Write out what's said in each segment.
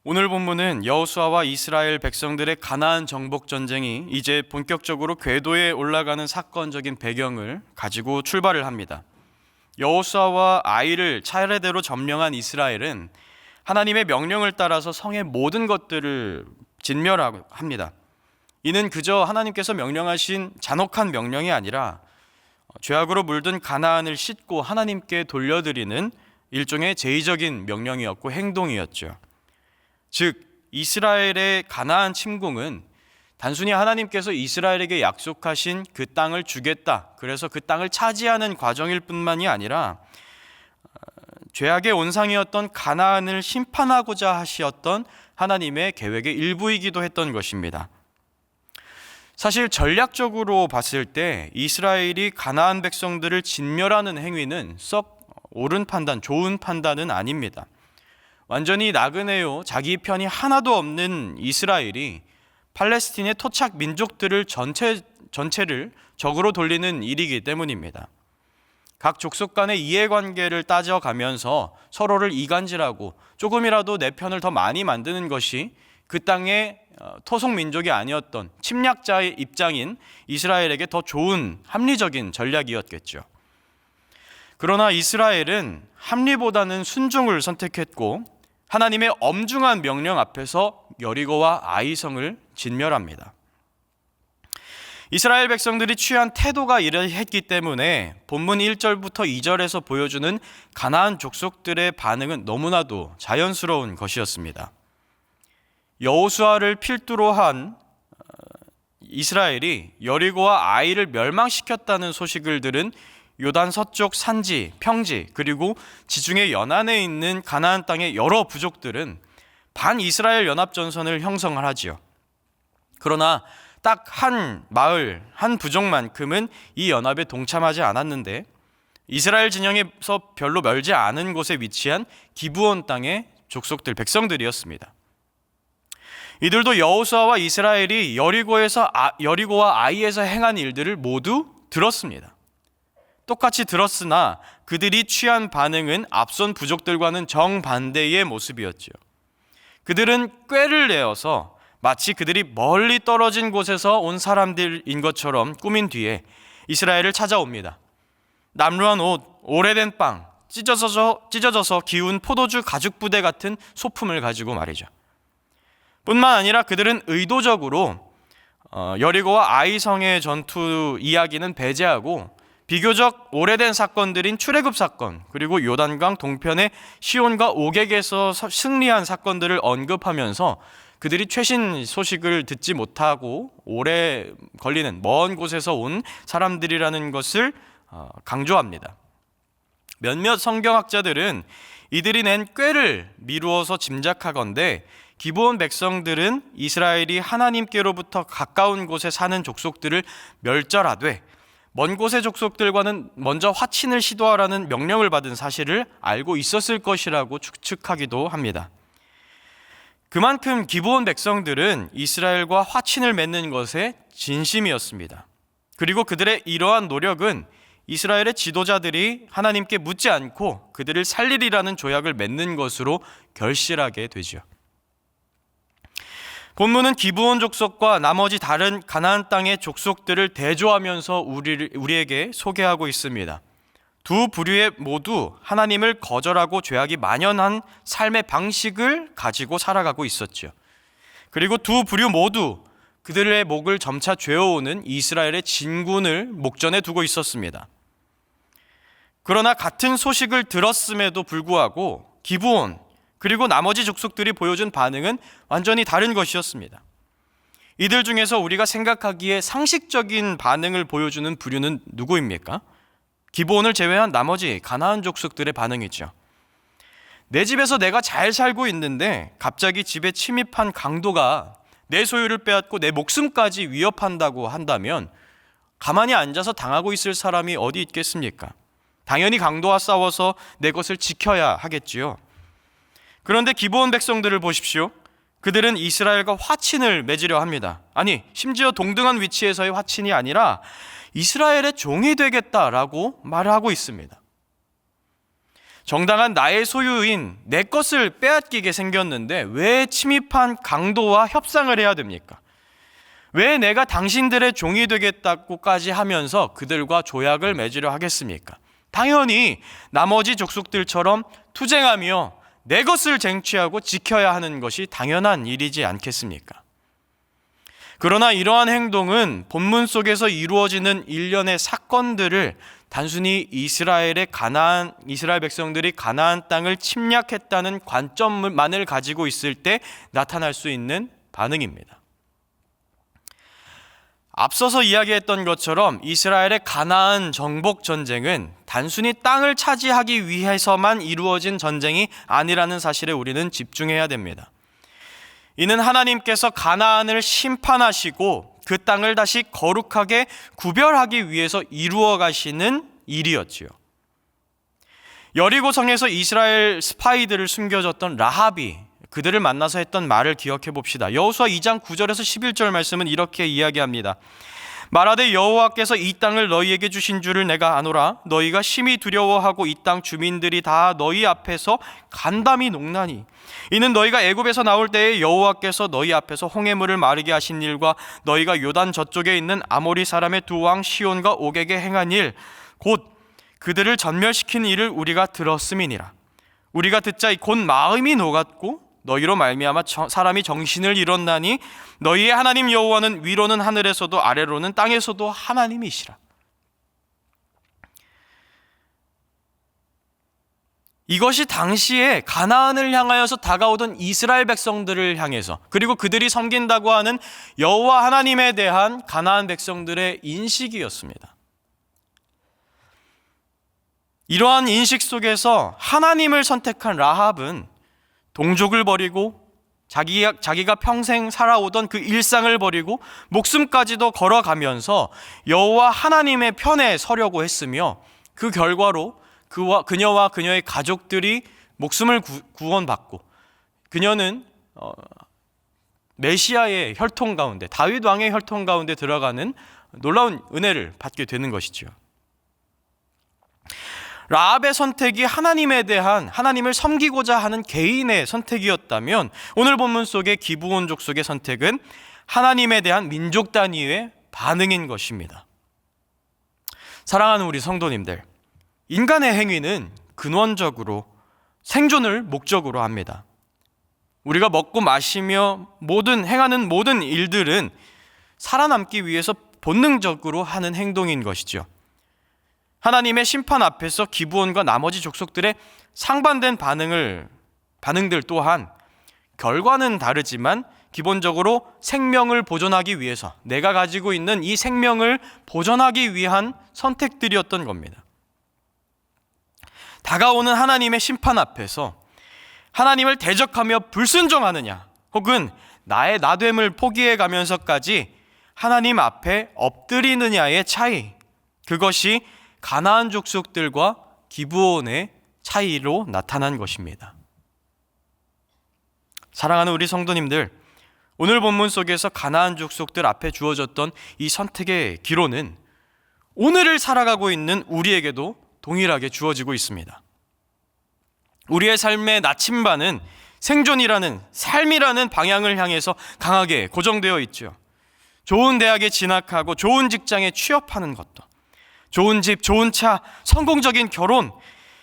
오늘 본문은 여호수아와 이스라엘 백성들의 가나안 정복 전쟁이 이제 본격적으로 궤도에 올라가는 사건적인 배경을 가지고 출발을 합니다. 여호수아와 아이를 차례대로 점령한 이스라엘은 하나님의 명령을 따라서 성의 모든 것들을 진멸합니다. 이는 그저 하나님께서 명령하신 잔혹한 명령이 아니라 죄악으로 물든 가나안을 씻고 하나님께 돌려드리는 일종의 제의적인 명령이었고 행동이었죠. 즉 이스라엘의 가나안 침공은 단순히 하나님께서 이스라엘에게 약속하신 그 땅을 주겠다, 그래서 그 땅을 차지하는 과정일 뿐만이 아니라 죄악의 온상이었던 가나안을 심판하고자 하셨던 하나님의 계획의 일부이기도 했던 것입니다. 사실 전략적으로 봤을 때 이스라엘이 가나안 백성들을 진멸하는 행위는 썩 옳은 판단, 좋은 판단은 아닙니다. 완전히 나그네요, 자기 편이 하나도 없는 이스라엘이 팔레스틴의 토착 민족들을 전체를 적으로 돌리는 일이기 때문입니다. 각 족속 간의 이해관계를 따져가면서 서로를 이간질하고 조금이라도 내 편을 더 많이 만드는 것이 그 땅의 토속 민족이 아니었던 침략자의 입장인 이스라엘에게 더 좋은 합리적인 전략이었겠죠. 그러나 이스라엘은 합리보다는 순종을 선택했고 하나님의 엄중한 명령 앞에서 여리고와 아이성을 진멸합니다. 이스라엘 백성들이 취한 태도가 이러했기 때문에 본문 1절부터 2절에서 보여주는 가나안 족속들의 반응은 너무나도 자연스러운 것이었습니다. 여호수아를 필두로 한 이스라엘이 여리고와 아이를 멸망시켰다는 소식을 들은 요단 서쪽 산지, 평지, 그리고 지중해 연안에 있는 가나안 땅의 여러 부족들은 반이스라엘 연합전선을 형성을 하지요. 그러나 딱 한 마을, 한 부족만큼은 이 연합에 동참하지 않았는데 이스라엘 진영에서 별로 멀지 않은 곳에 위치한 기브온 땅의 족속들, 백성들이었습니다. 이들도 여호수아와 이스라엘이 여리고와 아이에서 행한 일들을 모두 들었습니다. 똑같이 들었으나 그들이 취한 반응은 앞선 부족들과는 정반대의 모습이었죠. 그들은 꾀를 내어서 마치 그들이 멀리 떨어진 곳에서 온 사람들인 것처럼 꾸민 뒤에 이스라엘을 찾아옵니다. 남루한 옷, 오래된 빵, 찢어져서 기운 포도주 가죽 부대 같은 소품을 가지고 말이죠. 뿐만 아니라 그들은 의도적으로 여리고와 아이성의 전투 이야기는 배제하고 비교적 오래된 사건들인 출애굽 사건, 그리고 요단강 동편의 시온과 오객에서 승리한 사건들을 언급하면서 그들이 최신 소식을 듣지 못하고 오래 걸리는 먼 곳에서 온 사람들이라는 것을 강조합니다. 몇몇 성경학자들은 이들이 낸 꾀를 미루어서 짐작하건대 기브온 백성들은 이스라엘이 하나님께로부터 가까운 곳에 사는 족속들을 멸절하되 먼 곳의 족속들과는 먼저 화친을 시도하라는 명령을 받은 사실을 알고 있었을 것이라고 추측하기도 합니다. 그만큼 기브온 백성들은 이스라엘과 화친을 맺는 것에 진심이었습니다. 그리고 그들의 이러한 노력은 이스라엘의 지도자들이 하나님께 묻지 않고 그들을 살리리라는 조약을 맺는 것으로 결실하게 되죠. 본문은 기브온 족속과 나머지 다른 가나안 땅의 족속들을 대조하면서 우리에게 소개하고 있습니다. 두 부류에 모두 하나님을 거절하고 죄악이 만연한 삶의 방식을 가지고 살아가고 있었죠. 그리고 두 부류 모두 그들의 목을 점차 죄어오는 이스라엘의 진군을 목전에 두고 있었습니다. 그러나 같은 소식을 들었음에도 불구하고 기브온 그리고 나머지 족속들이 보여준 반응은 완전히 다른 것이었습니다. 이들 중에서 우리가 생각하기에 상식적인 반응을 보여주는 부류는 누구입니까? 기브온을 제외한 나머지 가나안 족속들의 반응이죠. 내 집에서 내가 잘 살고 있는데 갑자기 집에 침입한 강도가 내 소유를 빼앗고 내 목숨까지 위협한다고 한다면 가만히 앉아서 당하고 있을 사람이 어디 있겠습니까? 당연히 강도와 싸워서 내 것을 지켜야 하겠지요. 그런데 기브온 백성들을 보십시오. 그들은 이스라엘과 화친을 맺으려 합니다. 아니, 심지어 동등한 위치에서의 화친이 아니라 이스라엘의 종이 되겠다라고 말을 하고 있습니다. 정당한 나의 소유인 내 것을 빼앗기게 생겼는데 왜 침입한 강도와 협상을 해야 됩니까? 왜 내가 당신들의 종이 되겠다고까지 하면서 그들과 조약을 맺으려 하겠습니까? 당연히 나머지 족속들처럼 투쟁하며 내 것을 쟁취하고 지켜야 하는 것이 당연한 일이지 않겠습니까? 그러나 이러한 행동은 본문 속에서 이루어지는 일련의 사건들을 단순히 이스라엘 백성들이 가나안 땅을 침략했다는 관점만을 가지고 있을 때 나타날 수 있는 반응입니다. 앞서서 이야기했던 것처럼 이스라엘의 가나안 정복 전쟁은 단순히 땅을 차지하기 위해서만 이루어진 전쟁이 아니라는 사실에 우리는 집중해야 됩니다. 이는 하나님께서 가나안을 심판하시고 그 땅을 다시 거룩하게 구별하기 위해서 이루어 가시는 일이었지요. 여리고성에서 이스라엘 스파이들을 숨겨줬던 라합이 그들을 만나서 했던 말을 기억해 봅시다. 여호수아 2장 9절에서 11절 말씀은 이렇게 이야기합니다. 말하되 여호와께서 이 땅을 너희에게 주신 줄을 내가 아노라. 너희가 심히 두려워하고 이 땅 주민들이 다 너희 앞에서 간담이 녹나니 이는 너희가 애굽에서 나올 때에 여호와께서 너희 앞에서 홍해물을 마르게 하신 일과 너희가 요단 저쪽에 있는 아모리 사람의 두 왕 시온과 옥에게 행한 일 곧 그들을 전멸시킨 일을 우리가 들었음이니라. 우리가 듣자 곧 마음이 녹았고 너희로 말미암아 사람이 정신을 잃었나니 너희의 하나님 여호와는 위로는 하늘에서도 아래로는 땅에서도 하나님이시라. 이것이 당시에 가나안을 향하여서 다가오던 이스라엘 백성들을 향해서 그리고 그들이 섬긴다고 하는 여호와 하나님에 대한 가나안 백성들의 인식이었습니다. 이러한 인식 속에서 하나님을 선택한 라합은 동족을 버리고 자기가 평생 살아오던 그 일상을 버리고 목숨까지도 걸어가면서 여호와 하나님의 편에 서려고 했으며 그 결과로 그녀와 그녀의 가족들이 목숨을 구원받고 그녀는 메시아의 혈통 가운데 다윗 왕의 혈통 가운데 들어가는 놀라운 은혜를 받게 되는 것이죠. 라합의 선택이 하나님에 대한 하나님을 섬기고자 하는 개인의 선택이었다면 오늘 본문 속의 기브온 족속의 선택은 하나님에 대한 민족 단위의 반응인 것입니다. 사랑하는 우리 성도님들, 인간의 행위는 근원적으로 생존을 목적으로 합니다. 우리가 먹고 마시며 행하는 모든 일들은 살아남기 위해서 본능적으로 하는 행동인 것이죠. 하나님의 심판 앞에서 기브온과 나머지 족속들의 상반된 반응들 또한 결과는 다르지만 기본적으로 생명을 보존하기 위해서 내가 가지고 있는 이 생명을 보존하기 위한 선택들이었던 겁니다. 다가오는 하나님의 심판 앞에서 하나님을 대적하며 불순종하느냐 혹은 나의 나됨을 포기해 가면서까지 하나님 앞에 엎드리느냐의 차이, 그것이 가나안 족속들과 기브온의 차이로 나타난 것입니다. 사랑하는 우리 성도님들, 오늘 본문 속에서 가나안 족속들 앞에 주어졌던 이 선택의 기로는 오늘을 살아가고 있는 우리에게도 동일하게 주어지고 있습니다. 우리의 삶의 나침반은 생존이라는 삶이라는 방향을 향해서 강하게 고정되어 있죠. 좋은 대학에 진학하고 좋은 직장에 취업하는 것도, 좋은 집, 좋은 차, 성공적인 결혼,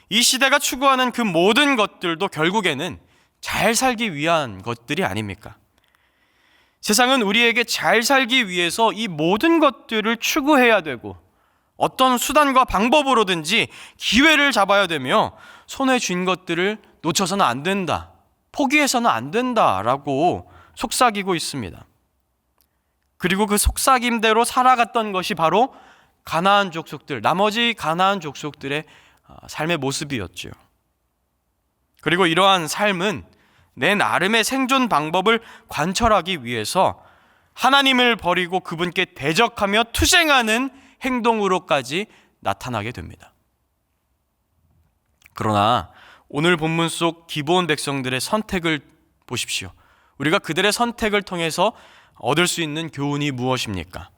이 시대가 추구하는 그 모든 것들도 결국에는 잘 살기 위한 것들이 아닙니까? 세상은 우리에게 잘 살기 위해서 이 모든 것들을 추구해야 되고 어떤 수단과 방법으로든지 기회를 잡아야 되며 손에 쥔 것들을 놓쳐서는 안 된다, 포기해서는 안 된다라고 속삭이고 있습니다. 그리고 그 속삭임대로 살아갔던 것이 바로 가나안 족속들, 나머지 가나안 족속들의 삶의 모습이었죠. 그리고 이러한 삶은 내 나름의 생존 방법을 관철하기 위해서 하나님을 버리고 그분께 대적하며 투쟁하는 행동으로까지 나타나게 됩니다. 그러나 오늘 본문 속 기브온 백성들의 선택을 보십시오. 우리가 그들의 선택을 통해서 얻을 수 있는 교훈이 무엇입니까?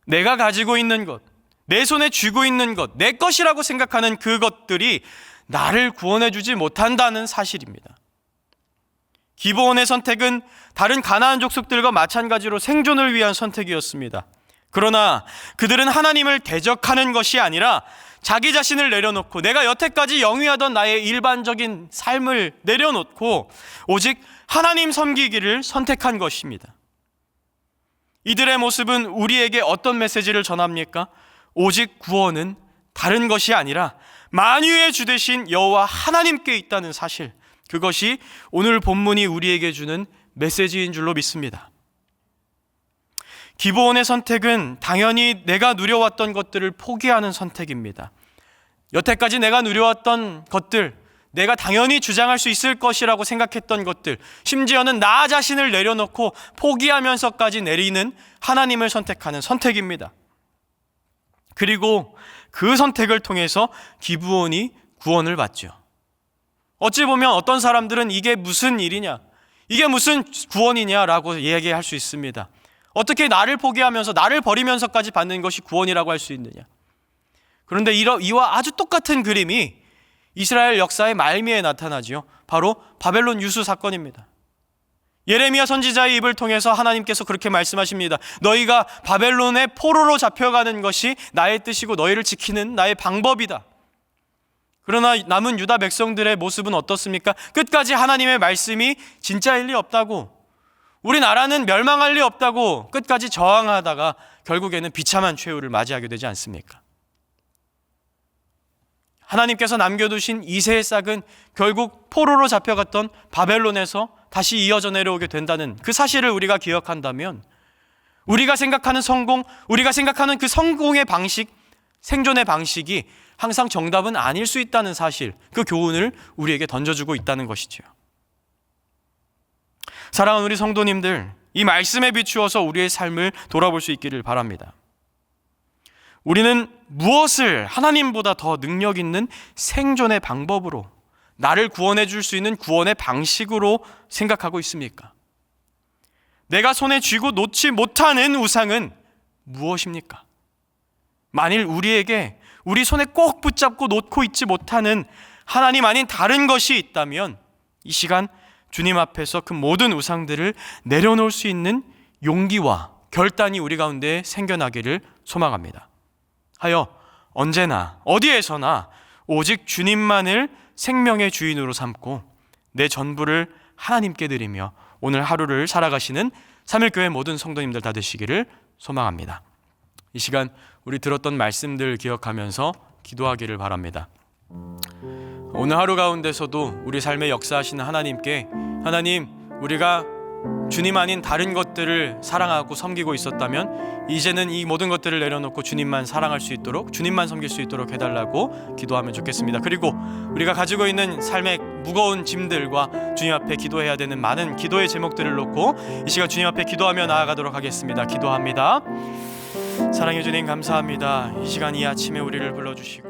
내가 가지고 있는 것, 내 손에 쥐고 있는 것, 내 것이라고 생각하는 그것들이 나를 구원해 주지 못한다는 사실입니다. 기브온의 선택은 다른 가나안 족속들과 마찬가지로 생존을 위한 선택이었습니다. 그러나 그들은 하나님을 대적하는 것이 아니라 자기 자신을 내려놓고 내가 여태까지 영위하던 나의 일반적인 삶을 내려놓고 오직 하나님 섬기기를 선택한 것입니다. 이들의 모습은 우리에게 어떤 메시지를 전합니까? 오직 구원은 다른 것이 아니라 만유의 주 되신 여호와 하나님께 있다는 사실, 그것이 오늘 본문이 우리에게 주는 메시지인 줄로 믿습니다. 기브온의 선택은 당연히 내가 누려왔던 것들을 포기하는 선택입니다. 여태까지 내가 누려왔던 것들, 내가 당연히 주장할 수 있을 것이라고 생각했던 것들, 심지어는 나 자신을 내려놓고 포기하면서까지 내리는 하나님을 선택하는 선택입니다. 그리고 그 선택을 통해서 기브온이 구원을 받죠. 어찌 보면 어떤 사람들은 이게 무슨 일이냐, 이게 무슨 구원이냐라고 얘기할 수 있습니다. 어떻게 나를 포기하면서 나를 버리면서까지 받는 것이 구원이라고 할 수 있느냐. 그런데 이와 아주 똑같은 그림이 이스라엘 역사의 말미에 나타나지요. 바로 바벨론 유수 사건입니다. 예레미야 선지자의 입을 통해서 하나님께서 그렇게 말씀하십니다. 너희가 바벨론의 포로로 잡혀가는 것이 나의 뜻이고 너희를 지키는 나의 방법이다. 그러나 남은 유다 백성들의 모습은 어떻습니까? 끝까지 하나님의 말씀이 진짜일 리 없다고, 우리 나라는 멸망할 리 없다고 끝까지 저항하다가 결국에는 비참한 최후를 맞이하게 되지 않습니까? 하나님께서 남겨두신 이새의 싹은 결국 포로로 잡혀갔던 바벨론에서 다시 이어져 내려오게 된다는 그 사실을 우리가 기억한다면, 우리가 생각하는 성공, 우리가 생각하는 그 성공의 방식, 생존의 방식이 항상 정답은 아닐 수 있다는 사실, 그 교훈을 우리에게 던져주고 있다는 것이죠. 사랑하는 우리 성도님들, 이 말씀에 비추어서 우리의 삶을 돌아볼 수 있기를 바랍니다. 우리는 무엇을 하나님보다 더 능력 있는 생존의 방법으로, 나를 구원해 줄 수 있는 구원의 방식으로 생각하고 있습니까? 내가 손에 쥐고 놓지 못하는 우상은 무엇입니까? 만일 우리에게 우리 손에 꼭 붙잡고 놓고 있지 못하는 하나님 아닌 다른 것이 있다면 이 시간 주님 앞에서 그 모든 우상들을 내려놓을 수 있는 용기와 결단이 우리 가운데 생겨나기를 소망합니다. 하여 언제나 어디에서나 오직 주님만을 생명의 주인으로 삼고 내 전부를 하나님께 드리며 오늘 하루를 살아가시는 3일교회 모든 성도님들 다 되시기를 소망합니다. 이 시간 우리 들었던 말씀들 기억하면서 기도하기를 바랍니다. 오늘 하루 가운데서도 우리 삶에 역사하시는 하나님께, 하나님, 우리가 주님 아닌 다른 것들을 사랑하고 섬기고 있었다면 이제는 이 모든 것들을 내려놓고 주님만 사랑할 수 있도록, 주님만 섬길 수 있도록 해달라고 기도하면 좋겠습니다. 그리고 우리가 가지고 있는 삶의 무거운 짐들과 주님 앞에 기도해야 되는 많은 기도의 제목들을 놓고 이 시간 주님 앞에 기도하며 나아가도록 하겠습니다. 기도합니다. 사랑해 주님 감사합니다. 이 시간 이 아침에 우리를 불러주시고